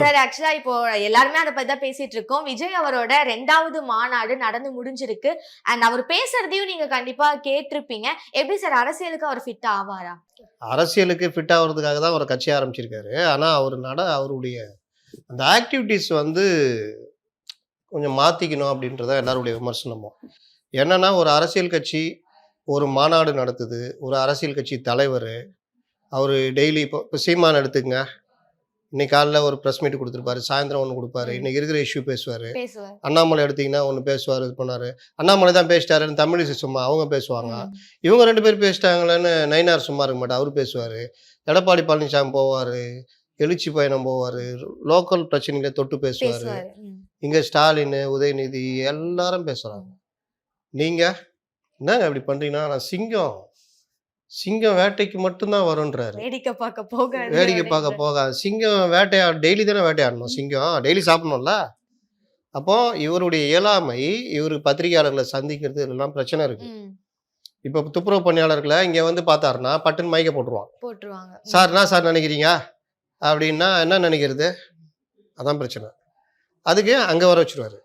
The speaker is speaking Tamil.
சார் ஆக்சுவலா இப்போ எல்லாருமே அதை பத்தி தான் பேசிட்டு இருக்கோம். விஜய் அவரோட 2வது மாநாடு நடந்து முடிஞ்சிருக்கு. அண்ட் அவர் பேசுறதையும் நீங்க கண்டிப்பா கேட்டிருப்பீங்க. எப்படி சார் அரசியலுக்கு அவர் ஃபிட் ஆவாரா? அரசியலுக்கு ஃபிட் ஆகுறதுக்காக தான் அவர் கட்சி ஆரம்பிச்சிருக்காரு. ஆனா அவருடைய அந்த ஆக்டிவிட்டீஸ் வந்து கொஞ்சம் மாத்திக்கணும் அப்படின்றது தான் எல்லாருடைய விமர்சனமும். என்னன்னா ஒரு அரசியல் கட்சி ஒரு மாநாடு நடத்துது. ஒரு அரசியல் கட்சி தலைவரு. அவரு டெய்லி இப்போ சீமான் எடுத்துக்கங்க. இன்னைக்கு காலைல ஒரு பிரஸ் மீட் குடுத்திருப்பாரு. சாயந்தரம் ஒண்ணு குடுப்பாரு. இன்னைக்கு இருக்கிற இஷ்யூ பேசுவாரு. பேசுவார். அண்ணாமலை எடுத்தீங்கன்னா ஒண்ணு பேசுவாரு, இது பண்ணாரு. அண்ணாமலை தான் பேசிட்டாருன்னு தமிழிசை சும்மா அவங்க பேசுவாங்க. ம். இவங்க 2 பேர் பேசிட்டாங்களேன்னு நயினார் சும்மா இருக்க மாட்டாரு. அவரு பேசுவாரு. எடப்பாடி பழனிசாமி போவாரு. எழுச்சி பயணம் போவாரு. லோக்கல் பிரச்சனைகளை தொட்டு பேசுவாரு. பேசுவாரு. ம். இங்க ஸ்டாலின், உதயநிதி எல்லாரும் பேசுறாங்க. நீங்க என்னங்க இப்படி பண்றீங்கன்னா, நான் சிங்கம் வேட்டைக்கு மட்டும் தான் வரும்ன்றாரு. வேடிக்கை பார்க்க போகாது வேடிக்கை பார்க்க அப்படின்ற. போகாது. சிங்கம் டெய்லி தானே வேட்டையாடணும். சிங்கம் டெய்லி சாப்பிடணும்ல. அப்போ இவருடைய இயலாமை, இவரு பத்திரிகையாளர்களை சந்திக்கிறது இதெல்லாம் பிரச்சனை இருக்கு. ம். இப்போ துப்புரவு பணியாளர்களை இங்க வந்து பார்த்தாருன்னா பட்டுன்னு மயக்க போட்டுருவான். போட்டுருவாங்க. சார் என்ன சார் நினைக்கிறீங்க அப்படின்னா என்ன நினைக்கிறது? அதான் பிரச்சனை. அதுக்கு அங்க வர வச்சிருவாரு.